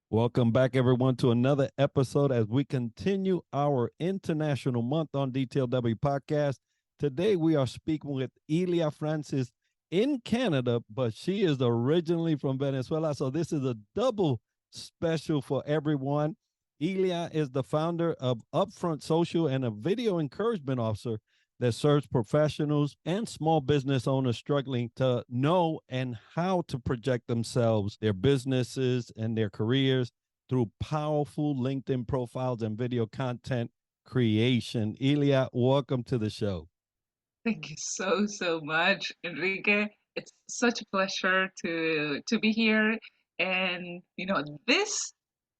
Welcome back, everyone, to another episode as we continue our International Month on DTLW podcast. Today, we are speaking with Ilia Francis in Canada, but she is originally from Venezuela. So this is a double special for everyone. Ilia is the founder of Upfront Social and a video encouragement officer that serves professionals and small business owners struggling to know and how to project themselves, their businesses, and their careers through powerful LinkedIn profiles and video content creation. Ilia, welcome to the show. Thank you so much, Enrique. It's such a pleasure to be here. And this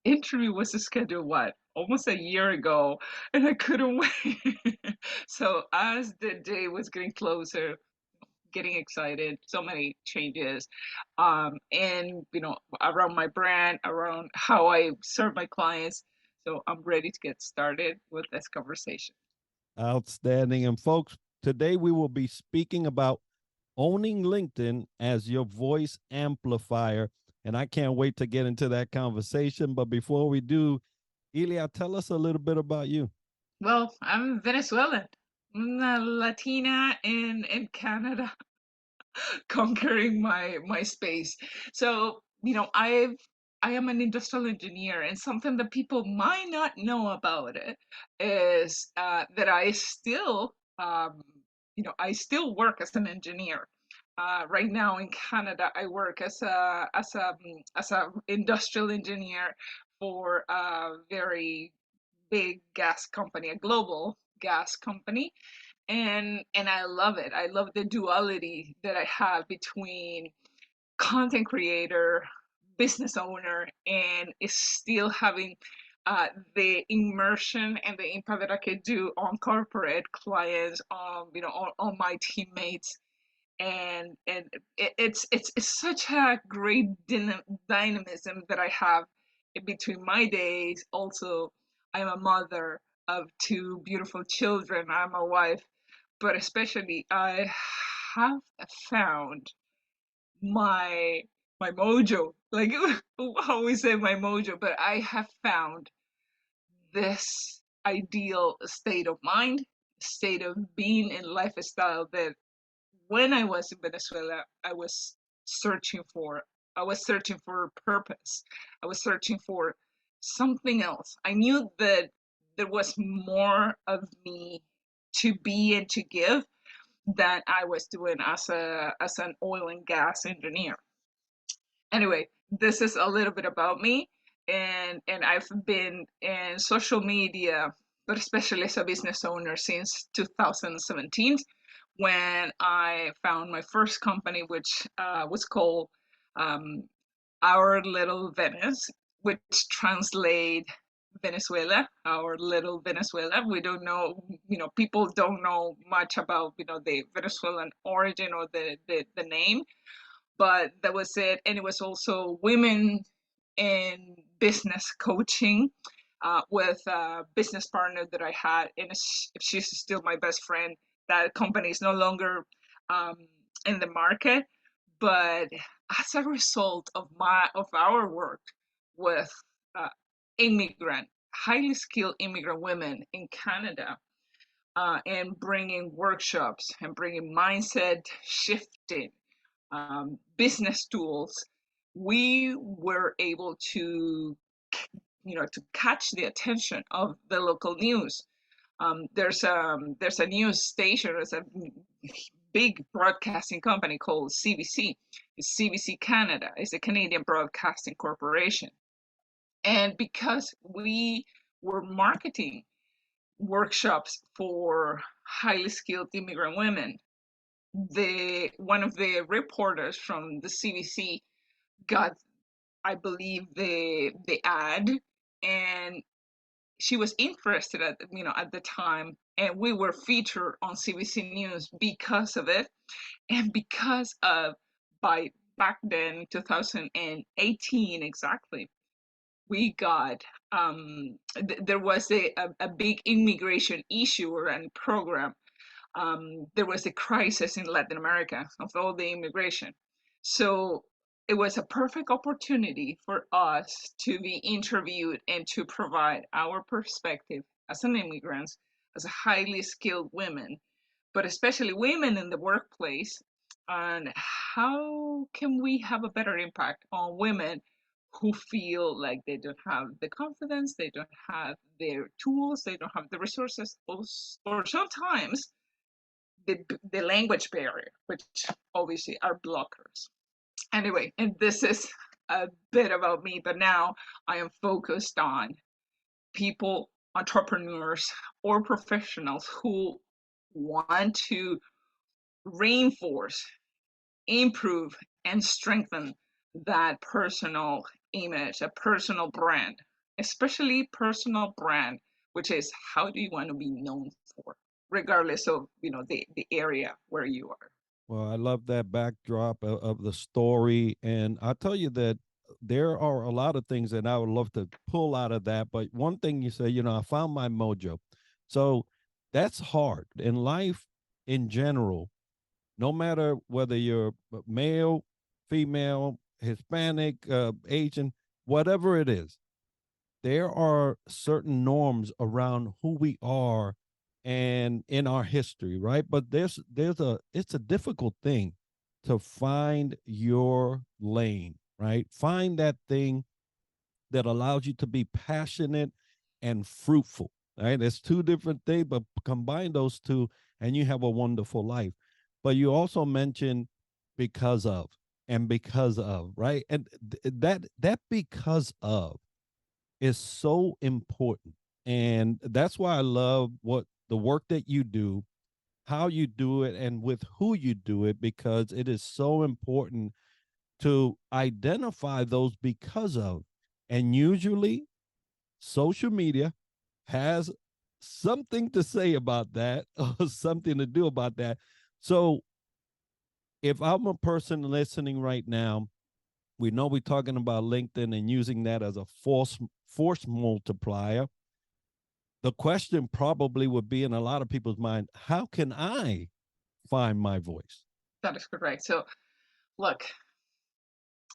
interview was scheduled almost a year ago, and I couldn't wait. So as the day was getting closer, getting excited, so many changes, and around my brand, around how I serve my clients. So I'm ready to get started with this conversation. Outstanding. And folks, today we will be speaking about owning LinkedIn as your voice amplifier. And I can't wait to get into that conversation. But before we do, Ilia, tell us a little bit about you. Well, I'm Venezuelan. I'm a Latina in Canada, conquering my space. So, I am an industrial engineer, and something that people might not know about it is that I still work as an engineer. Right now in Canada, I work as a industrial engineer for a very big gas company, a global gas company, and I love it. I love the duality that I have between content creator, business owner, and is still having the immersion and the impact that I could do on corporate clients, on my teammates, and it's such a great dynamism that I have in between my days. Also, I'm a mother of two beautiful children. I'm a wife, but especially I have found my my mojo. Like how we say my mojo, but I have found this ideal state of mind, state of being and lifestyle that when I was in Venezuela, searching for. I was searching for purpose. I was searching for something else. I knew that there was more of me to be and to give than I was doing as an oil and gas engineer. Anyway, this is a little bit about me, and I've been in social media, but especially as a business owner since 2017, when I found my first company, which was called um, Our Little Venice, which translate Venezuela, our little Venezuela. We don't know, people don't know much about, the Venezuelan origin or the name, but that was it. And it was also women in business coaching with a business partner that I had, and she's still my best friend. That company is no longer um, in the market, but as a result of our work with uh, highly skilled immigrant women in Canada, and bringing workshops and bringing mindset shifting, business tools, we were able to, to catch the attention of the local news. There's a news station, there's a big broadcasting company called CBC. It's CBC Canada. It's a Canadian Broadcasting Corporation. And because we were marketing workshops for highly skilled immigrant women, one of the reporters from the CBC got, I believe, the ad, and she was interested at the time, and we were featured on CBC News because of it, and because of, by back then 2018 exactly, we got there was a big immigration issue and program there was a crisis in Latin America of all the immigration. So it was a perfect opportunity for us to be interviewed and to provide our perspective as an immigrants, as highly skilled women, but especially women in the workplace. And how can we have a better impact on women who feel like they don't have the confidence, they don't have their tools, they don't have the resources, or sometimes the, the language barrier, which obviously are blockers. Anyway, and this is a bit about me, but now I am focused on people, entrepreneurs, or professionals who want to reinforce, improve, and strengthen that personal image, a personal brand, especially personal brand, which is how do you want to be known for, regardless of the area where you are. Well, I love that backdrop of the story. And I'll tell you that there are a lot of things that I would love to pull out of that. But one thing you say, I found my mojo. So that's hard in life in general, no matter whether you're male, female, Hispanic, Asian, whatever it is, there are certain norms around who we are and in our history, right? But it's a difficult thing to find your lane, right? Find that thing that allows you to be passionate and fruitful, right? It's two different things, but combine those two and you have a wonderful life. But you also mentioned because of and because of, right? And that because of is so important. And that's why I love what the work that you do, how you do it, and with who you do it, because it is so important to identify those because of. And usually, social media has something to say about that or something to do about that. So, if I'm a person listening right now, we know we're talking about LinkedIn and using that as a force multiplier. The question probably would be in a lot of people's mind, how can I find my voice? That is correct. So, look,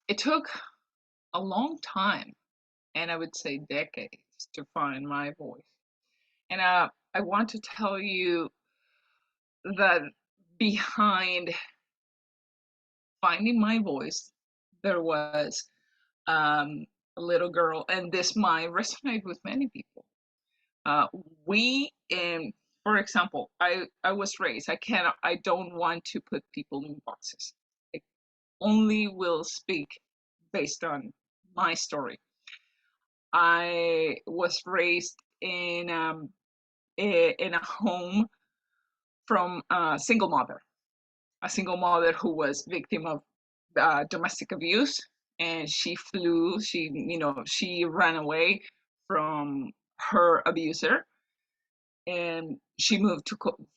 it took a long time, and I would say decades, to find my voice. And I want to tell you that behind finding my voice, there was a little girl, and this might resonate with many people. Uh, we, for example, I was raised. I don't want to put people in boxes. I only will speak based on my story. I was raised in a home from a single mother who was victim of domestic abuse, and she flew. She ran away from her abuser, and she moved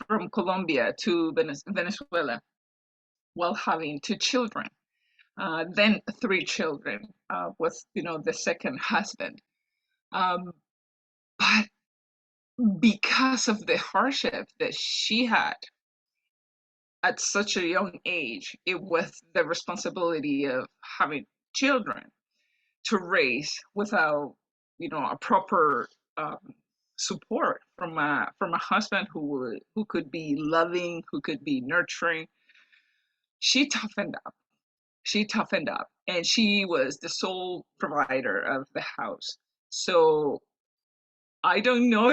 from Colombia to Venezuela while having two children. Then three children with the second husband. Um, but because of the hardship that she had at such a young age, it was the responsibility of having children to raise without a proper um, support from a husband who could be loving, who could be nurturing. She toughened up. She toughened up, and she was the sole provider of the house. So I don't know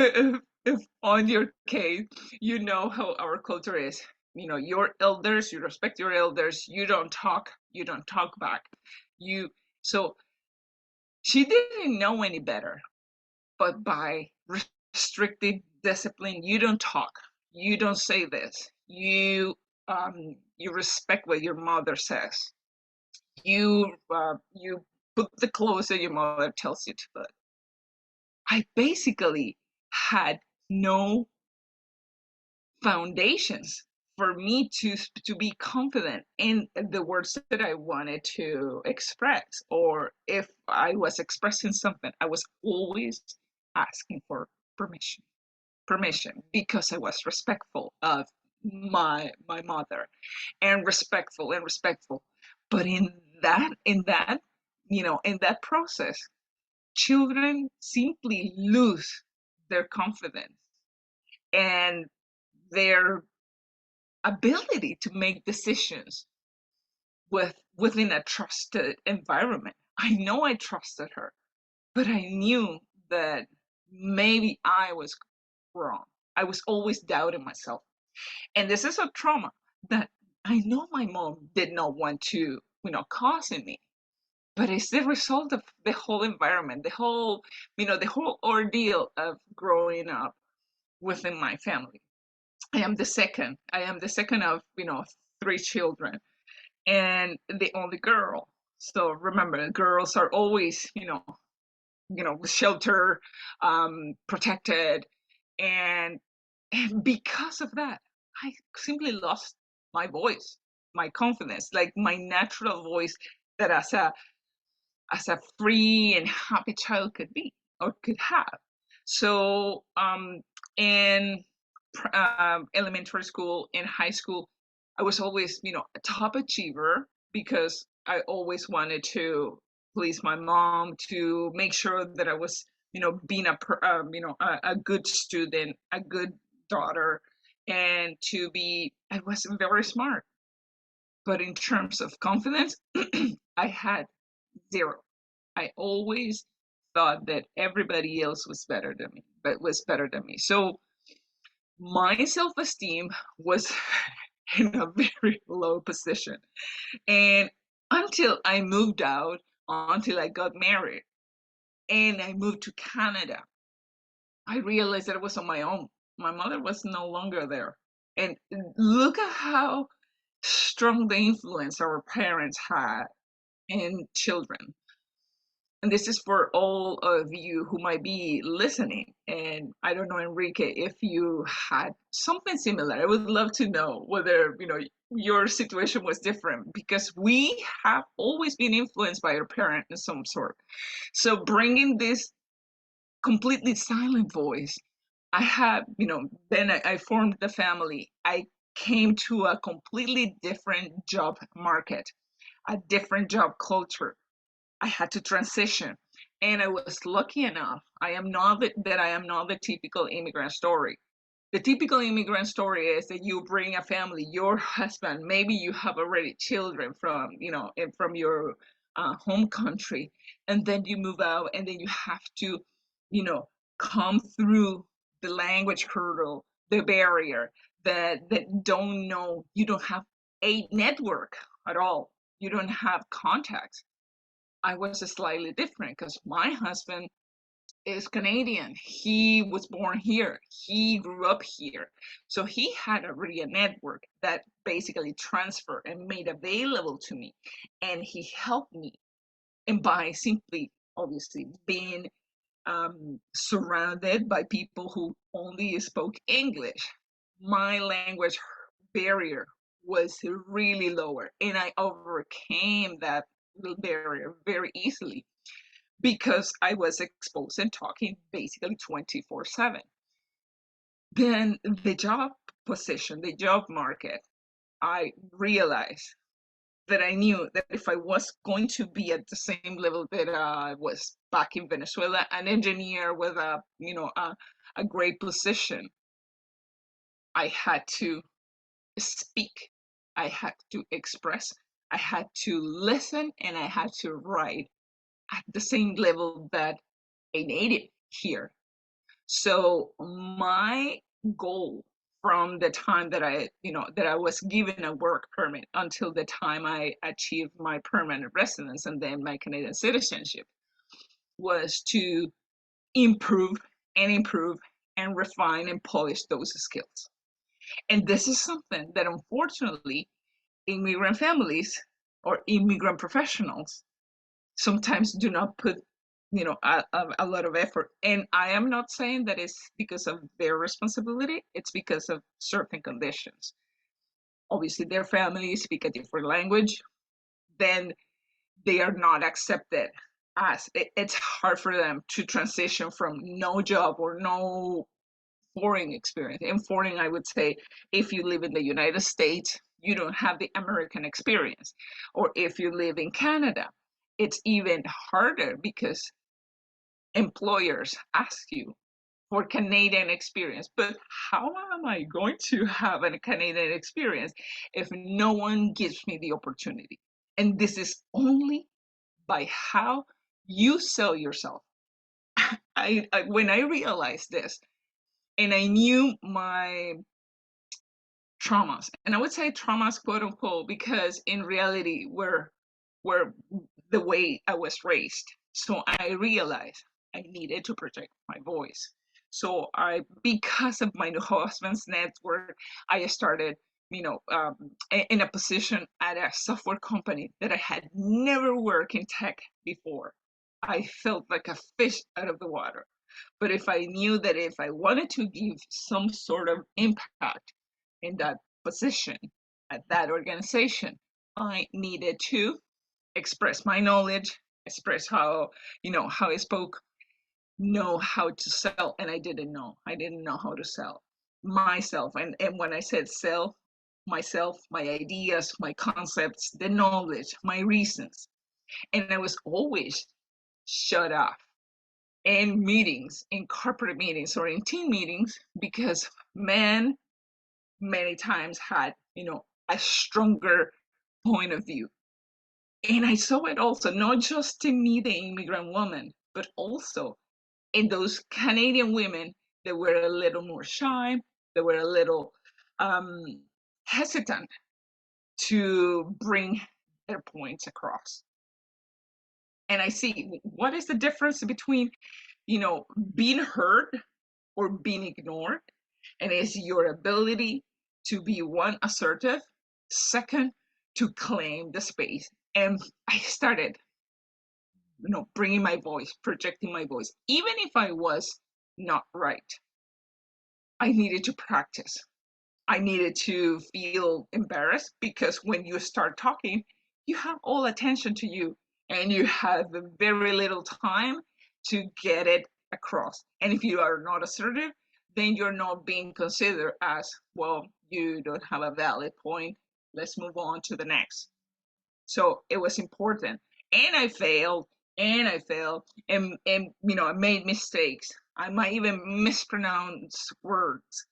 if on your case, you know how our culture is. Your elders, you respect your elders. You don't talk back. You so she didn't know any better, but by restricted discipline, you don't talk, you don't say this, you respect what your mother says. You put the clothes that your mother tells you to put. I basically had no foundations for me to be confident in the words that I wanted to express, or if I was expressing something, I was always asking for permission, because I was respectful of my mother, and respectful. But in that in that process, children simply lose their confidence and their ability to make decisions within a trusted environment. I know I trusted her, but I knew that maybe I was wrong. I was always doubting myself. And this is a trauma that I know my mom did not want to, cause in me. But it's the result of the whole environment, the whole ordeal of growing up within my family. I am the second of, three children, and the only girl. So remember, girls are always, shelter, protected, and because of that, I simply lost my voice, my confidence, like my natural voice that as a free and happy child could be or could have. So in elementary school, in high school, I was always, a top achiever because I always wanted to please my mom, to make sure that I was, being a good student, a good daughter, and I was very smart. But in terms of confidence, I had zero. I always thought that everybody else was better than me, but was better than me. So my self-esteem was in a very low position. And until I moved out, until I got married and I moved to Canada, I realized that I was on my own. My mother was no longer there. And look at how strong the influence our parents had in children. And this is for all of you who might be listening. And I don't know, Enrique, if you had something similar. I would love to know whether, your situation was different, because we have always been influenced by our parent in some sort. So bringing this completely silent voice, I had, then I formed the family. I came to a completely different job market, a different job culture. I had to transition. And I was lucky enough. I am not the typical immigrant story. The typical immigrant story is that you bring a family, your husband, maybe you have already children from, from your home country, and then you move out, and then you have to, you know, come through the language hurdle, the barrier that don't know, you don't have a network at all. You don't have contacts. I was slightly different because my husband is Canadian. He was born here. He grew up here. So he had already a network that basically transferred and made available to me. And he helped me. And by simply, obviously, being surrounded by people who only spoke English, my language barrier was really lower. And I overcame that little barrier very easily because I was exposed and talking basically 24/7. Then the job position, the job market, I realized that I knew that if I was going to be at the same level that I was back in Venezuela, an engineer with a great position, I had to speak, I had to express, I had to listen, and I had to write at the same level that a native here. So my goal from the time that I was given a work permit until the time I achieved my permanent residence and then my Canadian citizenship was to improve and improve and refine and polish those skills. And this is something that unfortunately immigrant families or immigrant professionals sometimes do not put a lot of effort. And I am not saying that it's because of their responsibility, it's because of certain conditions. Obviously their families speak a different language, then they are not accepted. It's hard for them to transition from no job or no foreign experience. And foreign, I would say, if you live in the United States, you don't have the American experience. Or if you live in Canada, it's even harder because employers ask you for Canadian experience. But how am I going to have a Canadian experience if no one gives me the opportunity? And this is only by how you sell yourself. When I realized this, and I knew my traumas, and I would say traumas, quote unquote, because in reality, were the way I was raised. So I realized I needed to protect my voice. So because of my husband's network, I started, in a position at a software company that I had never worked in tech before. I felt like a fish out of the water. But if I knew that if I wanted to give some sort of impact in that position at that organization, I needed to express my knowledge, express how I spoke, know how to sell. And I didn't know. I didn't know how to sell myself. And when I said sell myself, my ideas, my concepts, the knowledge, my reasons. And I was always shut off in meetings, in corporate meetings or in team meetings, because men many times had, a stronger point of view. And I saw it also, not just in me, the immigrant woman, but also in those Canadian women that were a little more shy, that were a little um, hesitant to bring their points across. And I see what is the difference between, being heard or being ignored. And it's your ability to be one, assertive, second, to claim the space. And I started, bringing my voice, projecting my voice, even if I was not right. I needed to practice. I needed to feel embarrassed because when you start talking, you have all attention to you and you have very little time to get it across. And if you are not assertive, then you're not being considered as, well, you don't have a valid point. Let's move on to the next. So it was important. And I failed and I failed and I made mistakes. I might even mispronounce words,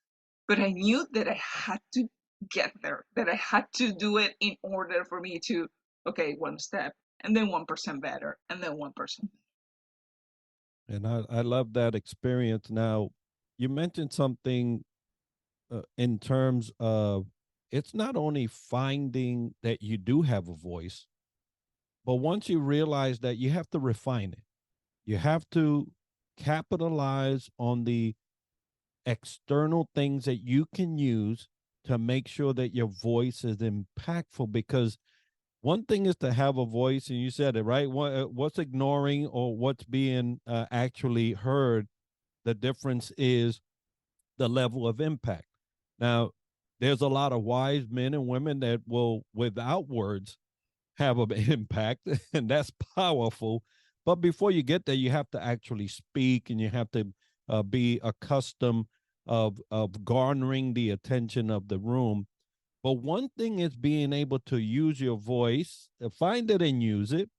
but I knew that I had to get there, that I had to do it in order for me to, okay, one step and then 1% better and then 1%. And I love that experience. Now, you mentioned something in terms of it's not only finding that you do have a voice, but once you realize that you have to refine it, you have to capitalize on the external things that you can use to make sure that your voice is impactful. Because one thing is to have a voice, and you said it right. What's ignoring or what's being actually heard? The difference is the level of impact. Now, there's a lot of wise men and women that will, without words, have an impact, and that's powerful. But before you get there, you have to actually speak, and you have to be accustomed of garnering the attention of the room. But one thing is being able to use your voice, find it and use it.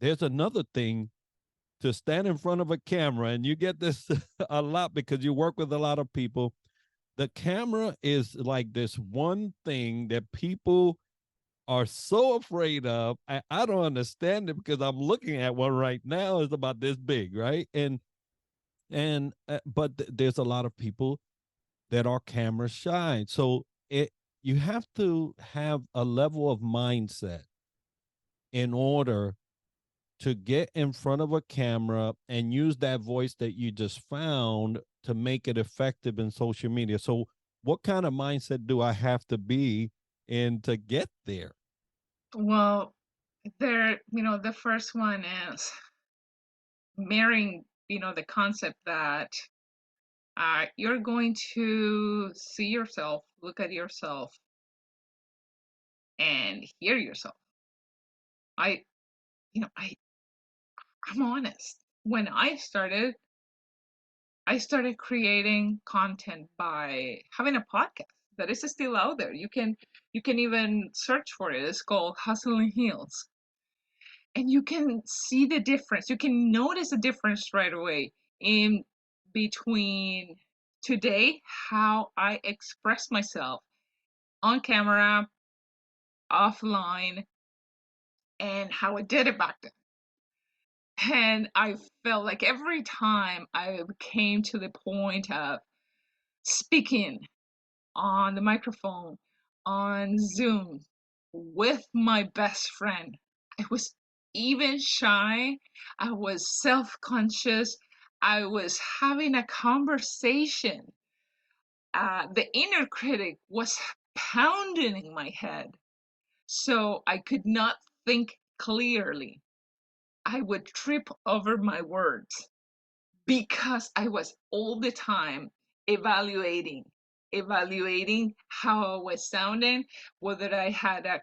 There's another thing to stand in front of a camera, and you get this a lot because you work with a lot of people. The camera is like this one thing that people are so afraid of. I don't understand it because I'm looking at one right now. It's about this big, right? But there's a lot of people that are camera shy. So you have to have a level of mindset in order to get in front of a camera and use that voice that you just found to make it effective in social media. So what kind of mindset do I have to be in to get there? Well, the first one is marrying, the concept that you're going to see yourself, look at yourself, and hear yourself. I, you know, I, I'm honest. When I started, I started creating content by having a podcast that is still out there. You can even search for it. It's called Hustle and Heels. And you can see the difference. You can notice the difference right away in between today, how I express myself on camera, offline, and how I did it back then. And I felt like every time I came to the point of speaking on the microphone, on Zoom, with my best friend, I was even shy. I was self conscious. I was having a conversation. The inner critic was pounding in my head. So I could not think clearly. I would trip over my words because I was all the time evaluating how I was sounding, whether I had a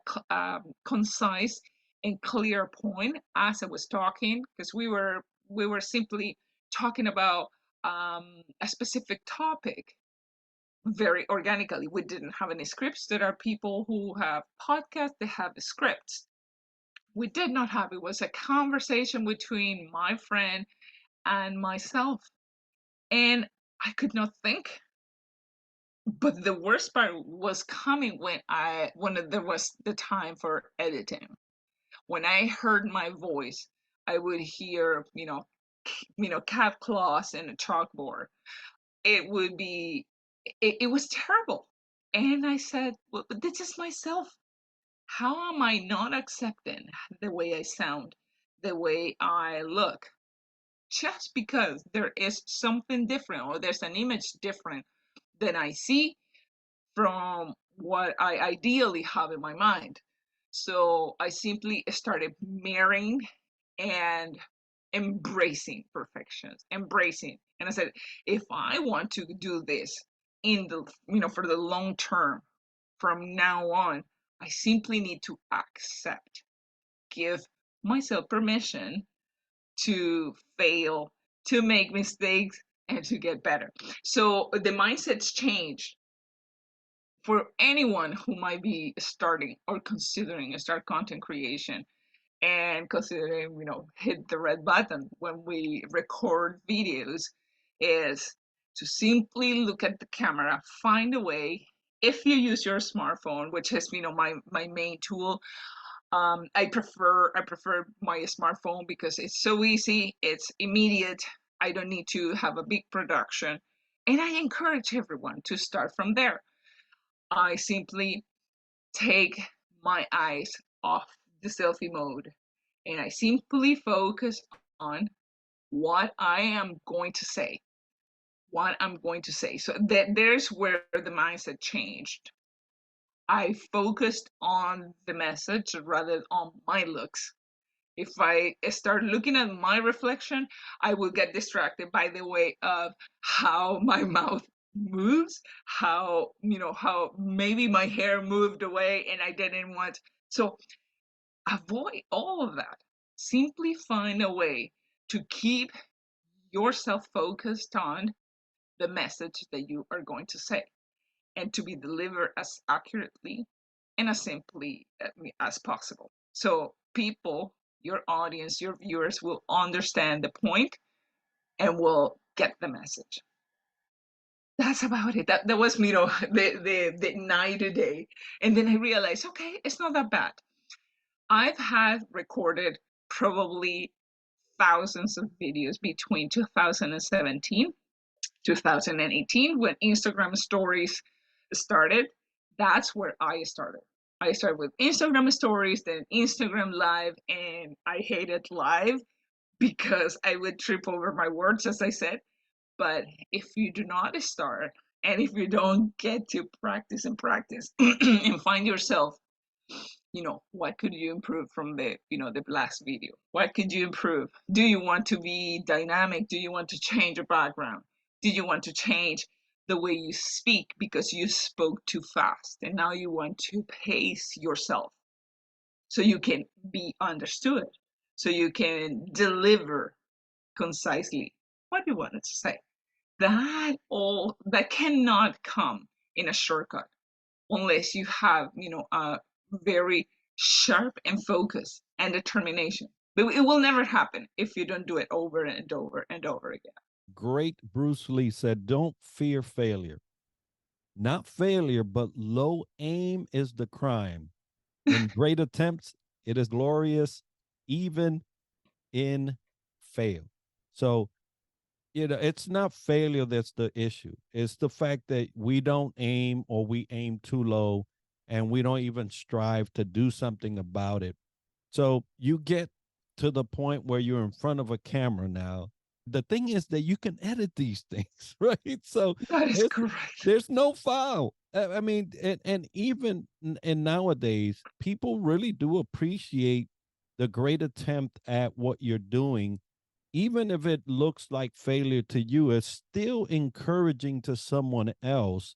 concise and clear point as I was talking, because we were simply talking about a specific topic very organically. We didn't have any scripts. There are people who have podcasts, they have the scripts. We did not have. It was a conversation between my friend and myself, and I could not think. But the worst part was coming when there was the time for editing. When I heard my voice, I would hear, cat claws and a chalkboard. It would be, it was terrible. And I said, well, this is myself. How am I not accepting the way I sound, the way I look? Just because there is something different or there's an image different than I see from what I ideally have in my mind. So I simply started marrying and embracing perfections, embracing. And I said, if I want to do this in the, for the long term, from now on, I simply need to accept, give myself permission to fail, to make mistakes, and to get better. So the mindset's changed for anyone who might be starting or considering a start content creation and considering, hit the red button when we record videos, is to simply look at the camera, find a way. If you use your smartphone, which is, my main tool, I prefer my smartphone because it's so easy, it's immediate. I don't need to have a big production, and I encourage everyone to start from there. I simply take my eyes off the selfie mode and I simply focus on what I am going to say. What I'm going to say. So there's where the mindset changed. I focused on the message rather on my looks. If I start looking at my reflection, I will get distracted by the way of how my mouth moves, how maybe my hair moved away and I didn't want. So avoid all of that. Simply find a way to keep yourself focused on the message that you are going to say and to be delivered as accurately and as simply as possible. So people, your audience, your viewers will understand the point and will get the message. That's about it. That was the night to day. And then I realized, okay, it's not that bad. I've had recorded probably thousands of videos between 2017, 2018, when Instagram stories started. That's where I started. I started with Instagram stories, then Instagram live, and I hated live because I would trip over my words, as I said. But if you do not start, and if you don't get to practice and practice and find yourself, what could you improve from the last video? What could you improve? Do you want to be dynamic? Do you want to change your background? Do you want to change the way you speak because you spoke too fast and now you want to pace yourself so you can be understood, so you can deliver concisely what you wanted to say? that cannot come in a shortcut unless you have, a very sharp and focus and determination. But it will never happen if you don't do it over and over and over again. Great Bruce Lee said, don't fear failure. Not failure, but low aim is the crime. In great attempts, it is glorious, even in fail. So, it's not failure that's the issue. It's the fact that we don't aim, or we aim too low, and we don't even strive to do something about it. So you get to the point where you're in front of a camera now. The thing is that you can edit these things, right? So That is there's correct. there's no file. I mean, and even and nowadays, people really do appreciate the great attempt at what you're doing. Even if it looks like failure to you, it's still encouraging to someone else.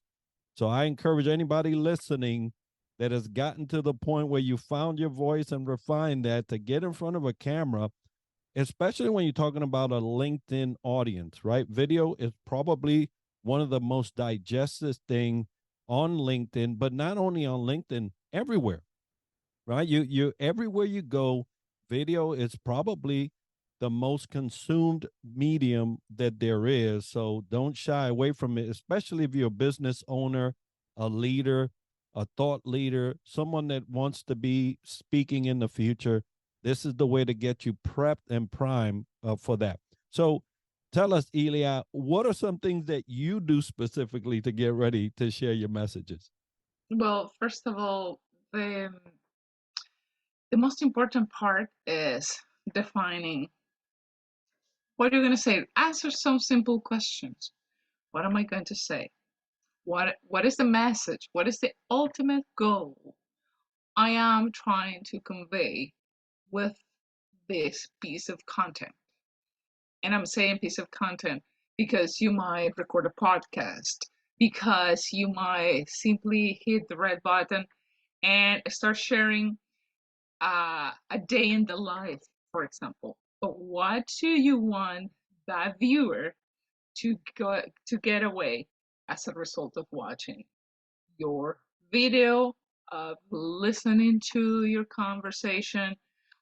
So I encourage anybody listening that has gotten to the point where you found your voice and refined that, to get in front of a camera, especially when you're talking about a LinkedIn audience, right? Video is probably one of the most digested thing on LinkedIn, but not only on LinkedIn, everywhere, right? You everywhere you go, video is probably the most consumed medium that there is. So don't shy away from it, especially if you're a business owner, a leader, a thought leader, someone that wants to be speaking in the future. This is the way to get you prepped and primed for that. So tell us, Ilia, what are some things that you do specifically to get ready to share your messages? Well, first of all, the most important part is defining what you're going to say. Answer some simple questions. What am I going to say? What is the message? What is the ultimate goal I am trying to convey with this piece of content? And I'm saying piece of content because you might record a podcast, because you might simply hit the red button and start sharing a day in the life, for example. But what do you want that viewer to get away as a result of watching your video, of listening to your conversation,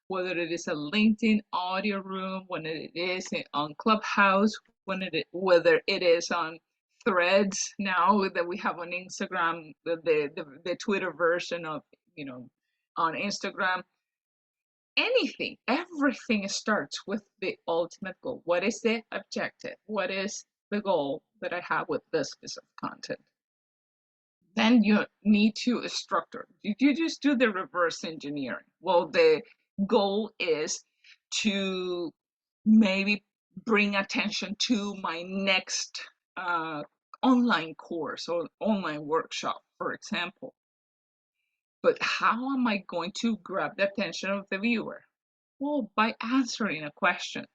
whether it is a LinkedIn audio room, when it is on Clubhouse, whether it is on threads now that we have on Instagram, the Twitter version of, on Instagram. Anything, everything starts with the ultimate goal. What is the objective? What is the goal that I have with this piece of content? Then you need to structure. You just do the reverse engineering. Well, the goal is to maybe bring attention to my next online course or online workshop, for example. But how am I going to grab the attention of the viewer? Well, by answering a question.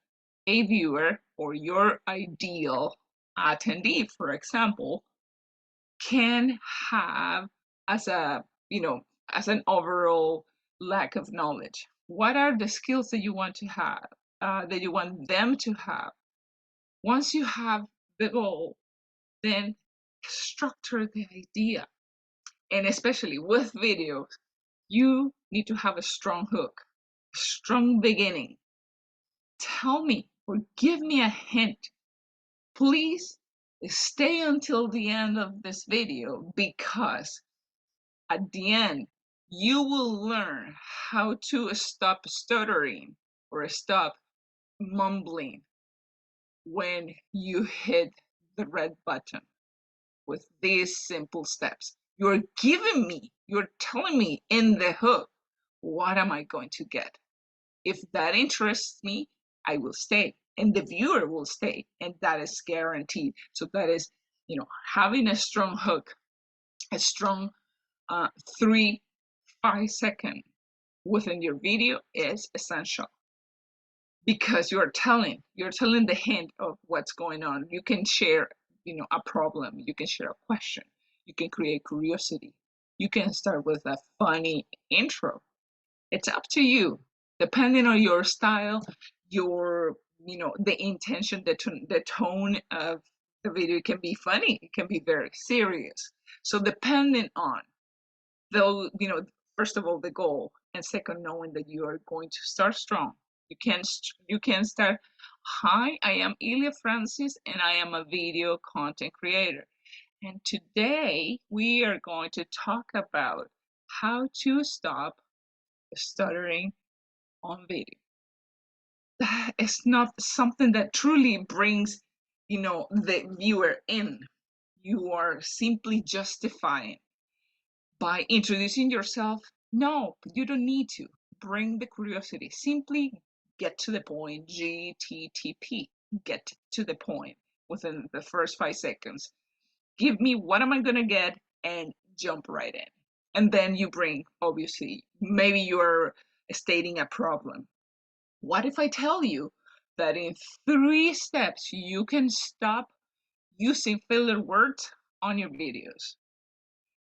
A viewer or your ideal attendee, for example, can have as a, as an overall lack of knowledge. What are the skills that you want to have, that you want them to have? Once you have the goal, then structure the idea. And especially with videos, you need to have a strong hook, a strong beginning. Tell me or give me a hint. Please stay until the end of this video, because at the end, you will learn how to stop stuttering or stop mumbling when you hit the red button with these simple steps. You're telling me in the hook, what am I going to get? If that interests me, I will stay, and the viewer will stay, and that is guaranteed. So that is, having a strong hook, a strong 3 5 second within your video is essential, because you're telling the hint of what's going on. You can share, a problem. You can share a question. You can create curiosity. You can start with a funny intro. It's up to you, depending on your style, your, the intention, the tone of The video can be funny, it can be very serious. So depending on, though, first of all, the goal, and second, knowing that you are going to start strong. You can start, hi, I am Ilia Francis and I am a video content creator. And today we are going to talk about how to stop stuttering on video. That is not something that truly brings, the viewer in. You are simply justifying by introducing yourself. No, you don't need to bring the curiosity. Simply get to the point. GTTP. Get to the point within the first 5 seconds. Give me what am I going to get and jump right in. And then you bring, obviously, maybe you're stating a problem. What if I tell you that in 3 steps you can stop using filler words on your videos?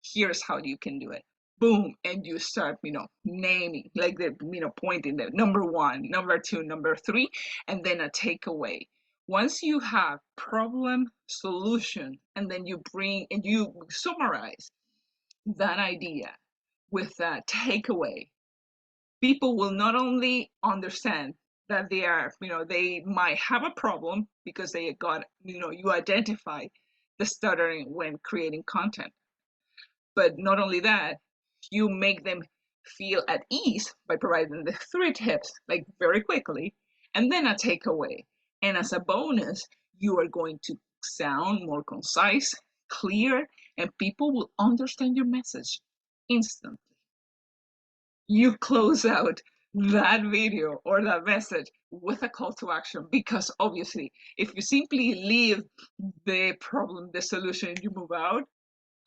Here's how you can do it. Boom, and you start, naming, like the, pointing the number one, number two, number three, and then a takeaway. Once you have problem, solution, and then you bring and you summarize that idea with a takeaway, people will not only understand that they might have a problem because they got, you identify the stuttering when creating content. But not only that, you make them feel at ease by providing the 3 tips, like very quickly, and then a takeaway. And as a bonus, you are going to sound more concise, clear, and people will understand your message instantly. You close out that video or that message with a call to action, because obviously if you simply leave the problem, the solution, you move out,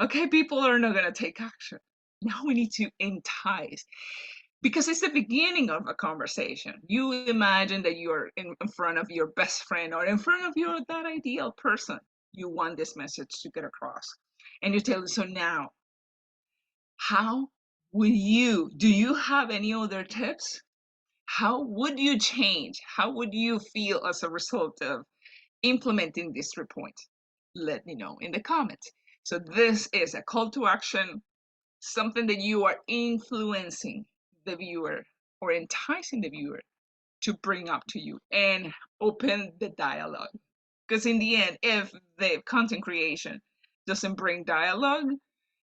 okay, people are not going to take action. Now we need to entice, because it's the beginning of a conversation. You imagine that you're in front of your best friend or in front of your that ideal person you want this message to get across, and you tell them, so now how would you, do you have any other tips? How would you change? How would you feel as a result of implementing these 3 points? Let me know in the comments. So this is a call to action, something that you are influencing the viewer or enticing the viewer to bring up to you and open the dialogue. Because in the end, if the content creation doesn't bring dialogue,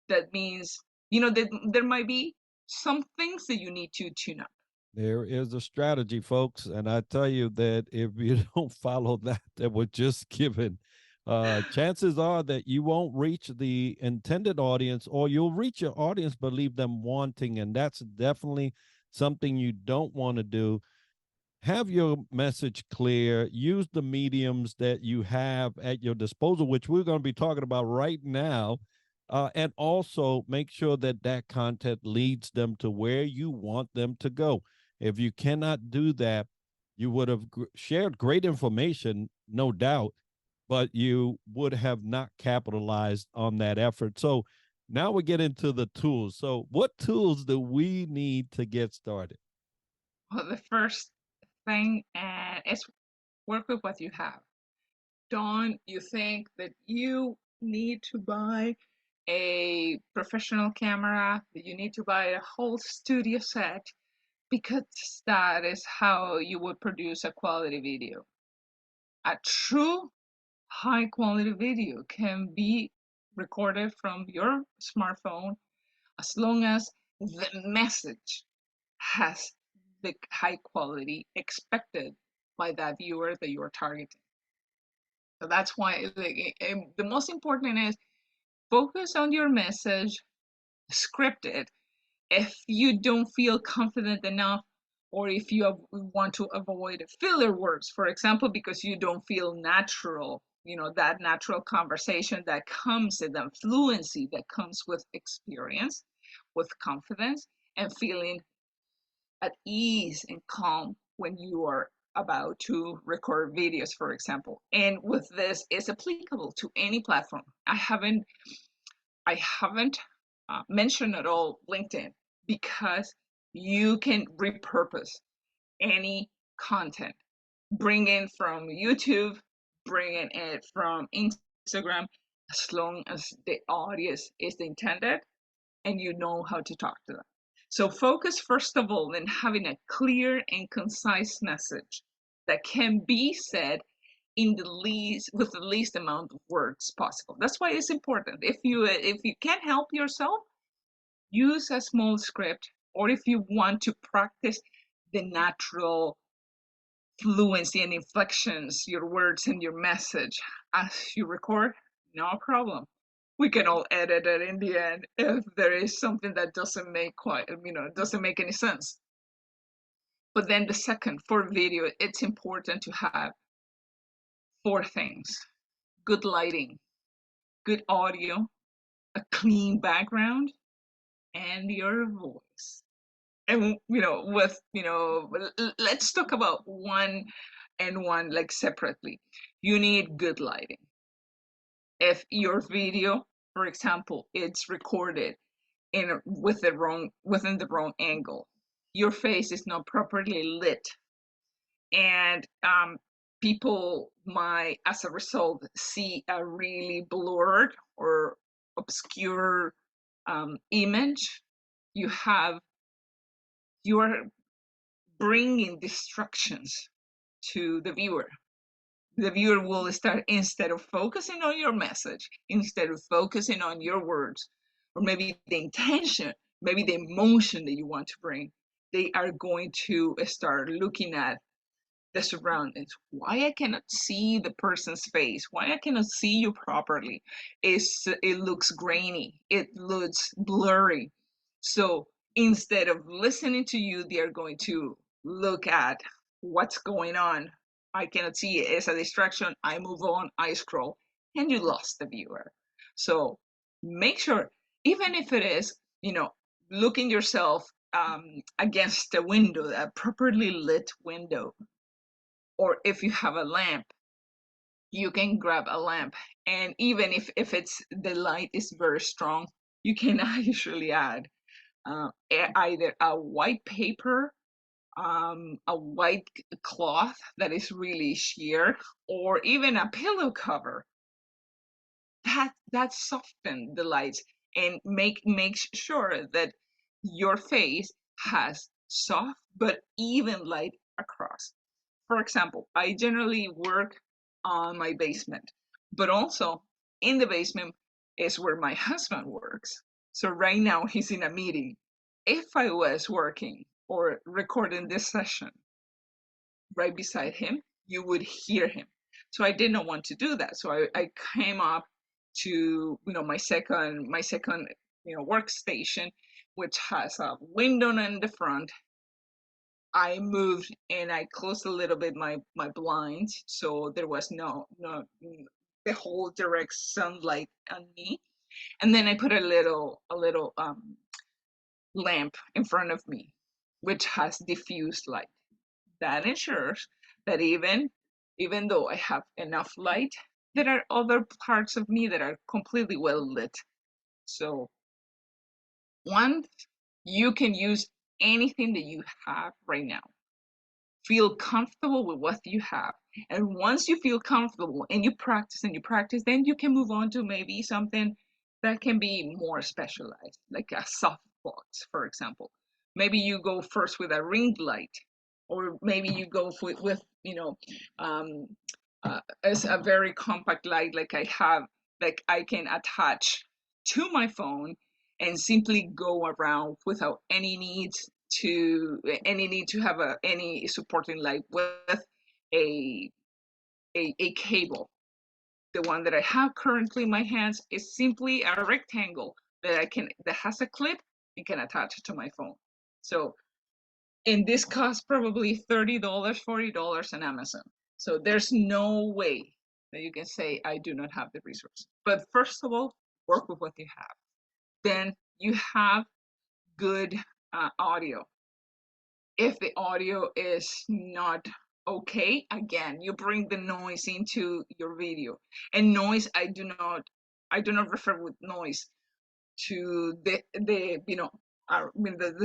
that means, that there might be some things that you need to tune up. There is a strategy, folks, and I tell you that if you don't follow that was just given, chances are that you won't reach the intended audience, or you'll reach your audience but leave them wanting, and that's definitely something you don't want to do. Have your message clear, use the mediums that you have at your disposal, which we're going to be talking about right now, and also make sure that that content leads them to where you want them to go. If you cannot do that, you would have shared great information, no doubt, but you would have not capitalized on that effort. So now we get into the tools. So what tools do we need to get started? Well, the first thing is work with what you have. Don't you think that you need to buy a professional camera, that you need to buy a whole studio set, because that is how you would produce a quality video. A true high quality video can be recorded from your smartphone as long as the message has the high quality expected by that viewer that you are targeting. So that's why the most important is focus on your message, script it. If you don't feel confident enough, or if you want to avoid filler words, for example, because you don't feel natural, that natural conversation that comes with the fluency that comes with experience, with confidence, and feeling at ease and calm when you are about to record videos, for example. And with this, it's applicable to any platform. I haven't mentioned at all LinkedIn, because you can repurpose any content, bring in from YouTube, bring in it from Instagram, as long as the audience is intended and you know how to talk to them. So focus first of all in having a clear and concise message that can be said in the least with the least amount of words possible. That's why it's important. If you can't help yourself, use a small script, or if you want to practice the natural fluency and inflections, your words and your message as you record, no problem. We can all edit it in the end if there is something that doesn't make any sense. But then the second, for video, it's important to have four things: good lighting, good audio, a clean background, and your voice. And let's talk about one and one like separately. You need good lighting. If your video, for example, it's recorded within the wrong angle, your face is not properly lit, and people might, as a result, see a really blurred or obscure image. You are bringing distractions to the viewer. The viewer will start, instead of focusing on your message, instead of focusing on your words, or maybe the intention, maybe the emotion that you want to bring, they are going to start looking at the surroundings. Why I cannot see the person's face? Why I cannot see you properly? It looks grainy. It looks blurry. So instead of listening to you, they are going to look at what's going on. I cannot see it. It's a distraction. I move on. I scroll, and you lost the viewer. So make sure, even if it is, looking yourself against a window, a properly lit window, or if you have a lamp, you can grab a lamp, and even if it's the light is very strong, you can actually add either a white paper, a white cloth that is really sheer, or even a pillow cover that soften the lights and makes sure that your face has soft but even light across. For example, I generally work on my basement, but also in the basement is where my husband works. So right now he's in a meeting. If I was working or recording this session right beside him, you would hear him. So I did not want to do that. So I came up to my second workstation, which has a window in the front. I moved and I closed a little bit my blinds, so there was no the whole direct sunlight on me. And then I put a little lamp in front of me, which has diffused light. That ensures that even though I have enough light, there are other parts of me that are completely well lit. So one, you can use anything that you have right now. Feel comfortable with what you have. And once you feel comfortable and you practice, then you can move on to maybe something that can be more specialized, like a softbox, for example. Maybe you go first with a ring light, or maybe you go um, as a very compact light, like I have, like I can attach to my phone and simply go around without any need to have any supporting light with a, a cable. The one that I have currently in my hands is simply a rectangle that has a clip and can attach it to my phone. So, and this costs probably $30, $40 on Amazon. So there's no way that you can say I do not have the resource. But first of all, work with what you have. Then you have good audio. If the audio is not okay, again, you bring the noise into your video. And noise, I do not refer with noise to the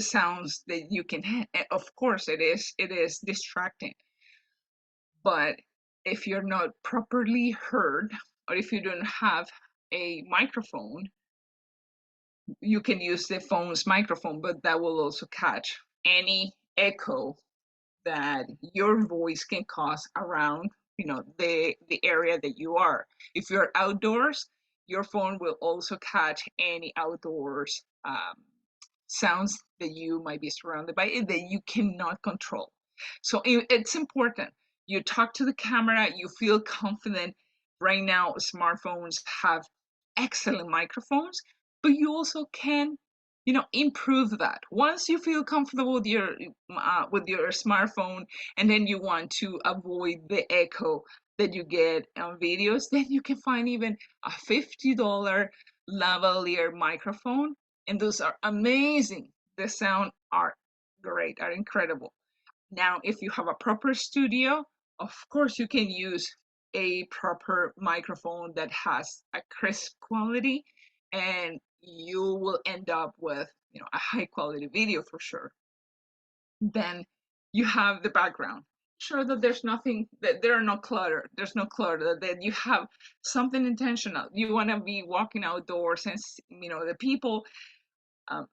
sounds that you can of course it is distracting, but if you're not properly heard, or if you don't have a microphone, you can use the phone's microphone, but that will also catch any echo that your voice can cause around, the area that you are. If you're outdoors, your phone will also catch any outdoors sounds that you might be surrounded by that you cannot control. So it's important. You talk to the camera, you feel confident. Right now, smartphones have excellent microphones, but you also can, improve that. Once you feel comfortable with your smartphone, and then you want to avoid the echo that you get on videos, then you can find even a $50 lavalier microphone, and those are amazing. The sound are great, are incredible. Now, if you have a proper studio, of course you can use a proper microphone that has a crisp quality, and you will end up with, a high quality video for sure. Then you have the background. Sure that there's nothing, that there are no clutter. There's no clutter. That you have something intentional. You want to be walking outdoors, and the people um,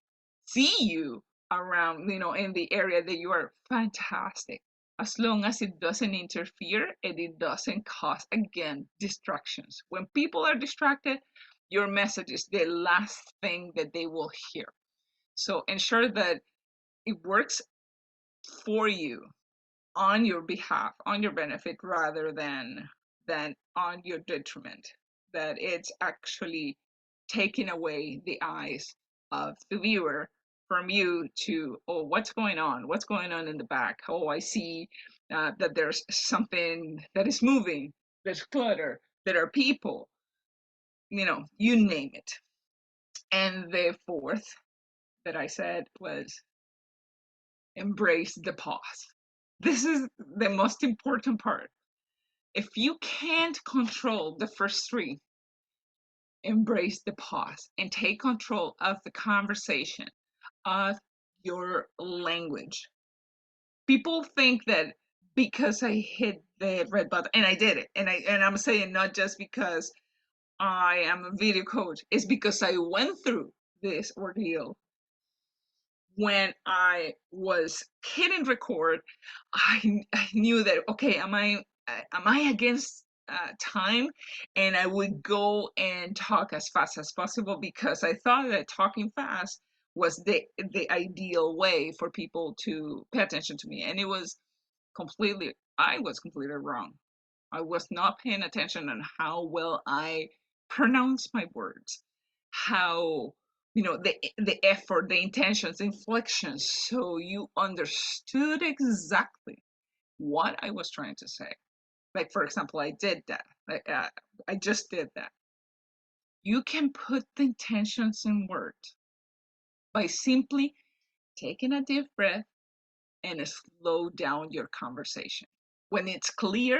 see you around, in the area that you are. Fantastic. As long as it doesn't interfere and it doesn't cause, again, distractions. When people are distracted, your message is the last thing that they will hear. So ensure that it works for you, on your behalf, on your benefit, rather than on your detriment. That it's actually taking away the eyes of the viewer from you to, oh, what's going on? What's going on in the back? Oh, I see that there's something that is moving. There's clutter. There are people. You name it. And the fourth that I said was embrace the pause. This is the most important part. If you can't control the first three, embrace the pause and take control of the conversation, of your language. People think that because I hit the red button, and I did it, and I'm saying not just because I am a video coach, it's because I went through this ordeal. When I was hitting record, I knew that, okay, am I against time? And I would go and talk as fast as possible, because I thought that talking fast was the ideal way for people to pay attention to me, and I was completely wrong. I was not paying attention on how well I pronounce my words, how, the effort, the intentions, the inflections, so you understood exactly what I was trying to say. Like, for example, I did that. I just did that. You can put the intentions in words by simply taking a deep breath and slow down your conversation. When it's clear,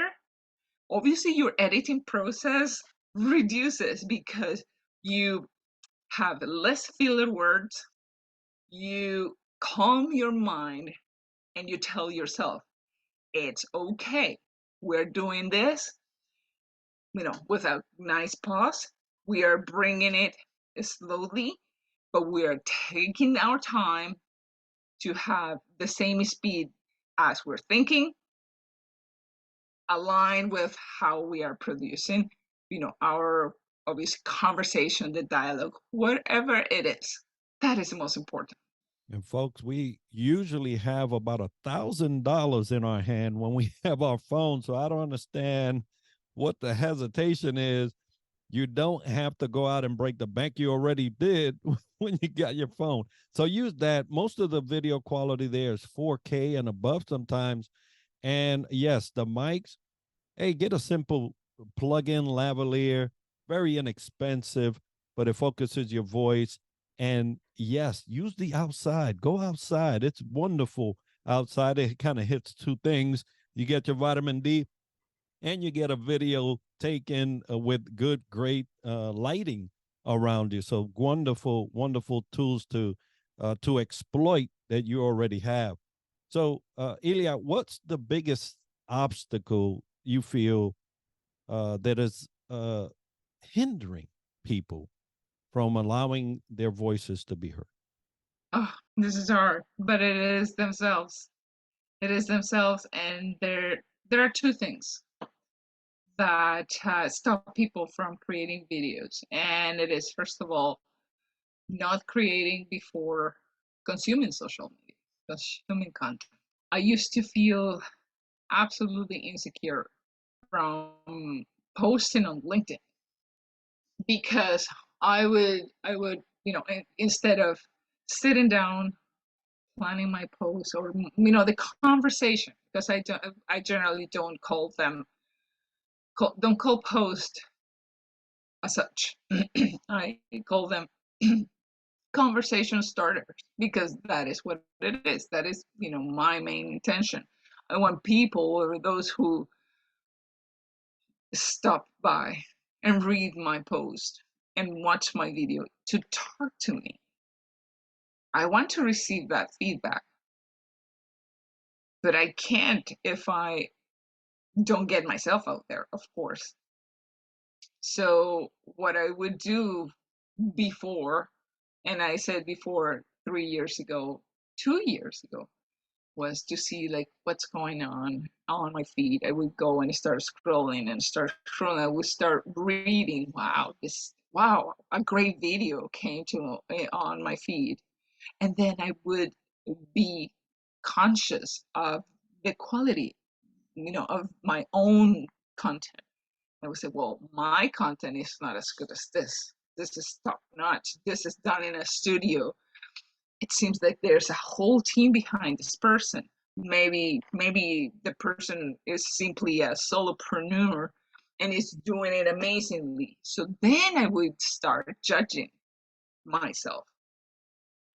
obviously your editing process reduces, because you have less filler words, you calm your mind, and you tell yourself, it's okay. We're doing this, with a nice pause. We are bringing it slowly, but we are taking our time to have the same speed as we're thinking, align with how we are producing, our obvious conversation, the dialogue, whatever it is. That is the most important. And folks, we usually have about $1,000 in our hand when we have our phone. So I don't understand what the hesitation is. You don't have to go out and break the bank. You already did when you got your phone. So use that. Most of the video quality there is 4K and above sometimes. And yes, the mics, hey, get a simple plug-in lavalier, very inexpensive, but it focuses your voice. And yes, use the outside. Go outside. It's wonderful outside. It kind of hits two things. You get your vitamin D, and you get a video taken with good, great lighting around you. So wonderful, wonderful tools to exploit that you already have. So, Ilia, what's the biggest obstacle you feel that is hindering people from allowing their voices to be heard? Oh, this is hard, but it is themselves. It is themselves, and there are two things that stop people from creating videos, and it is first of all not creating before consuming social media, consuming content. I used to feel absolutely insecure from posting on LinkedIn because I would instead of sitting down planning my posts or the conversation, because I generally don't call them don't call post as such. I call them conversation starters because that is what it is. That is my main intention. I want people or those who stop by and read my post and watch my video to talk to me. I want to receive that feedback, but I can't if I don't get myself out there, of course. So, what I would do before, and I said before 3 years ago, 2 years ago, was to see like what's going on my feed. I would go and start scrolling and start scrolling. I would start reading. Wow, a great video came to on my feed, and then I would be conscious of the quality, of my own content. I would say, well, my content is not as good as this. This is top notch. This is done in a studio. It seems like there's a whole team behind this person. Maybe the person is simply a solopreneur and is doing it amazingly. So then I would start judging myself.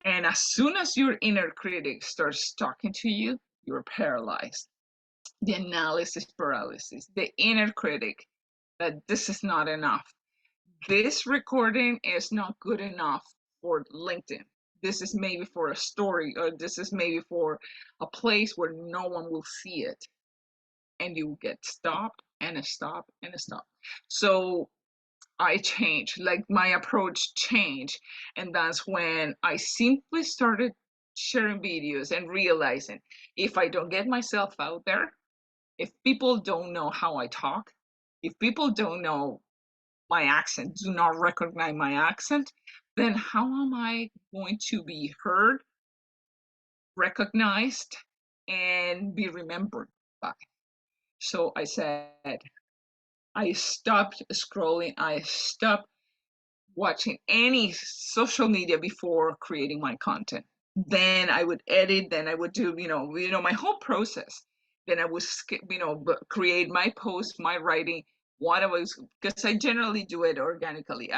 And as soon as your inner critic starts talking to you, you're paralyzed. The analysis paralysis, the inner critic that this is not enough. This recording is not good enough for LinkedIn. This is maybe for a story, or this is maybe for a place where no one will see it. And you get stopped and a stop and a stop. So I changed, like my approach changed. And that's when I simply started sharing videos and realizing if I don't get myself out there, if people don't know how I talk, if people don't know my accent, do not recognize my accent, then how am I going to be heard, recognized, and be remembered by? So I said, I stopped scrolling, I stopped watching any social media before creating my content. Then I would edit, then I would do, my whole process. Then I would create my post, my writing, what I was, because I generally do it organically.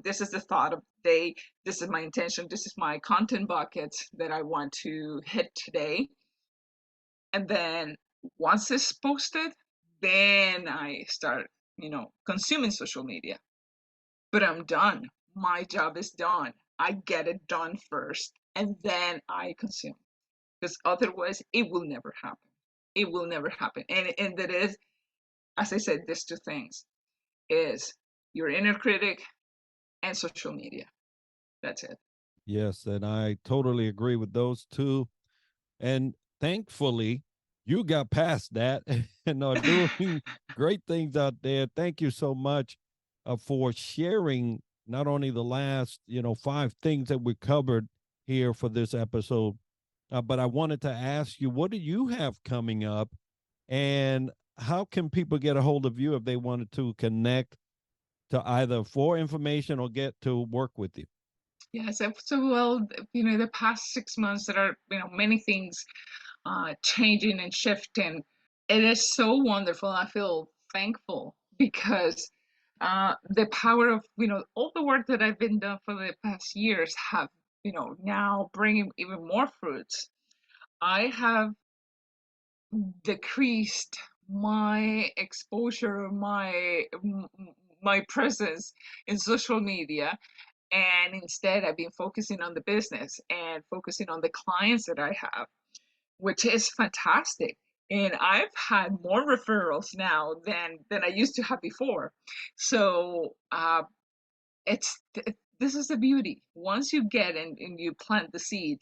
This is the thought of the day, this is my intention, this is my content bucket that I want to hit today. And then once it's posted, then I start, consuming social media. But I'm done. My job is done. I get it done first, and then I consume. Because otherwise, it will never happen. It will never happen. And that is, as I said, these two things is your inner critic and social media. That's it. Yes, and I totally agree with those two. And thankfully, you got past that and are doing great things out there. Thank you so much for sharing not only the last, 5 things that we covered here for this episode, but I wanted to ask you, what do you have coming up, and how can people get a hold of you if they wanted to connect to either for information or get to work with you? Yes. So well, the past 6 months, there are many things changing and shifting. It is so wonderful. I feel thankful because the power of all the work that I've been done for the past years have now bringing even more fruits. I have decreased my exposure, my presence in social media, and instead I've been focusing on the business and focusing on the clients that I have, which is fantastic. and I've had more referrals now than I used to have before. So it's this is the beauty. Once you get and you plant the seed,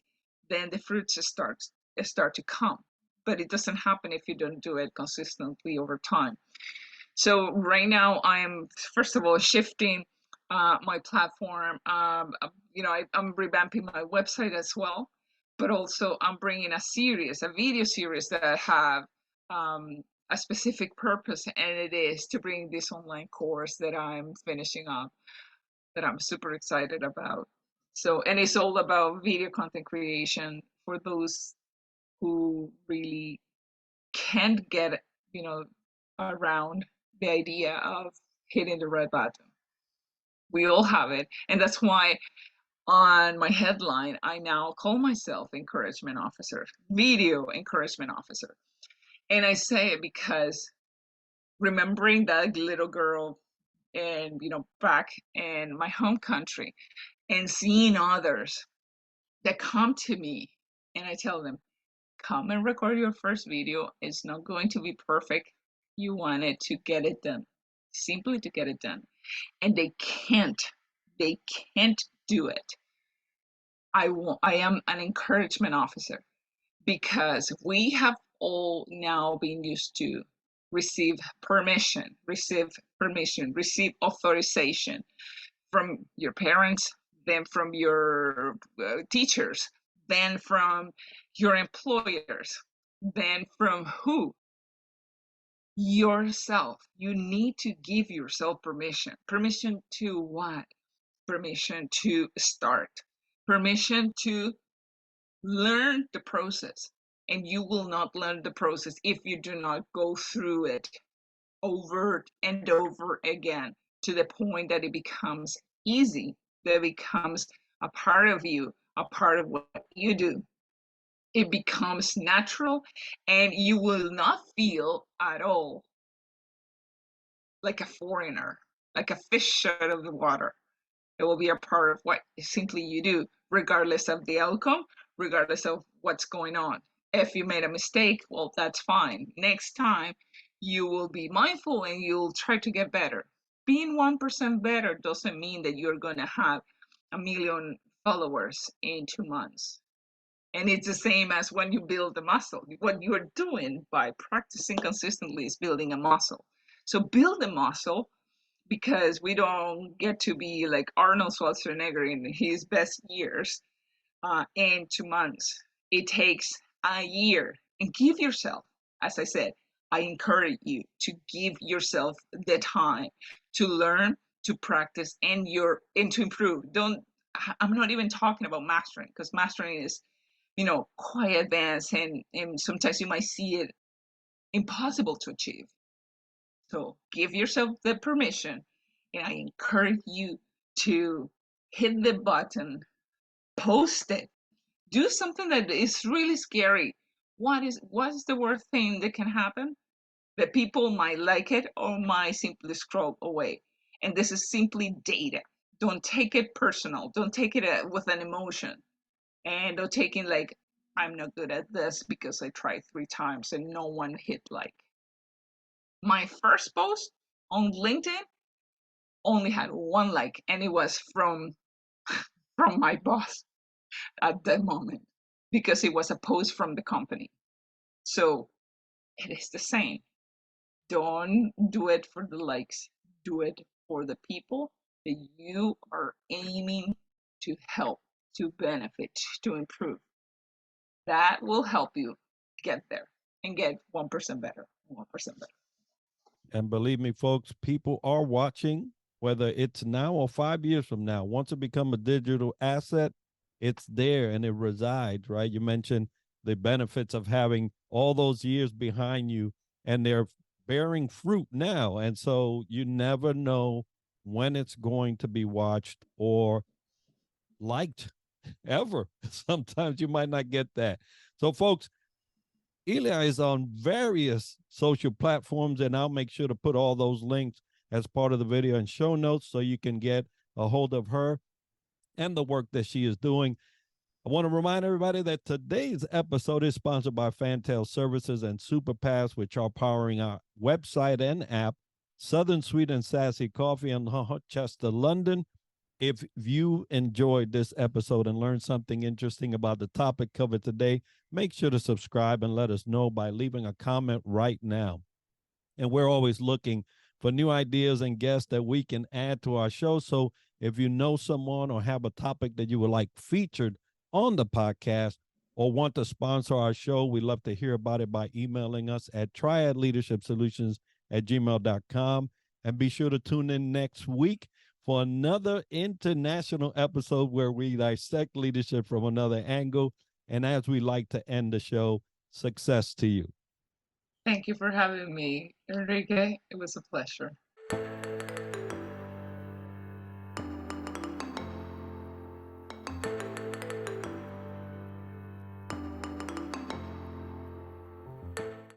then the fruits start to come. But it doesn't happen if you don't do it consistently over time. So right now, I'm first of all shifting my platform. I'm revamping my website as well, but also I'm bringing a video series that have a specific purpose, and it is to bring this online course that I'm finishing up, that I'm super excited about. So, and it's all about video content creation for those who really can't get, you know, around the idea of hitting the red button. We all have it. And that's why on my headline, I now call myself encouragement officer, video encouragement officer. And I say it because remembering that little girl and, back in my home country and seeing others that come to me and I tell them, come and record your first video. It's not going to be perfect. You want it to get it done, simply to get it done. And they can't do it. I am an encouragement officer because we have all now been used to receive permission, receive authorization from your parents, then from your teachers, then from your employers, then from who? Yourself. You need to give yourself permission. Permission to what? Permission to start. Permission to learn the process. And you will not learn the process if you do not go through it over and over again to the point that it becomes easy, that it becomes a part of you, a part of what you do. It becomes natural, and you will not feel at all like a foreigner, like a fish out of the water. It will be a part of what simply you do, regardless of the outcome, regardless of what's going on. If you made a mistake, well, that's fine. Next time, you will be mindful and you'll try to get better. Being 1% better doesn't mean that you're going to have a million followers in 2 months. And it's the same as when you build a muscle. What you're doing by practicing consistently is building a muscle. So build a muscle, because we don't get to be like Arnold Schwarzenegger in his best years in 2 months. It takes a year. And give yourself, as I said, I encourage you to give yourself the time to learn, to practice, and to improve. I'm not even talking about mastering, because mastering is, quite advanced, and sometimes you might see it impossible to achieve. So give yourself the permission, and I encourage you to hit the button, post it, do something that is really scary. What is the worst thing that can happen? That people might like it or might simply scroll away. And this is simply data. Don't take it personal. Don't take it with an emotion. And don't take it like, I'm not good at this because I tried 3 times and no one hit like. My first post on LinkedIn only had 1 like, and it was from my boss at that moment, because it was a post from the company. So it is the same. Don't do it for the likes. Do it for the people that you are aiming to help, to benefit, to improve. That will help you get there and get 1% better, 1% better. And believe me, folks, people are watching, whether it's now or 5 years from now. Once it becomes a digital asset, it's there and it resides, right? You mentioned the benefits of having all those years behind you, and they're bearing fruit now. And so you never know when it's going to be watched or liked ever. Sometimes you might not get that. So, folks, Ilia is on various social platforms, and I'll make sure to put all those links as part of the video and show notes so you can get a hold of her and the work that she is doing. I want to remind everybody that today's episode is sponsored by Fantail Services and Superpass, which are powering our website and app, Southern Sweet and Sassy Coffee in Rochester, London. If you enjoyed this episode and learned something interesting about the topic covered today, make sure to subscribe and let us know by leaving a comment right now. And we're always looking for new ideas and guests that we can add to our show. So if you know someone or have a topic that you would like featured on the podcast or want to sponsor our show, we'd love to hear about it by emailing us at triadleadershipsolutions@gmail.com. And be sure to tune in next week for another international episode where we dissect leadership from another angle. And as we like to end the show, success to you. Thank you for having me, Enrique. It was a pleasure.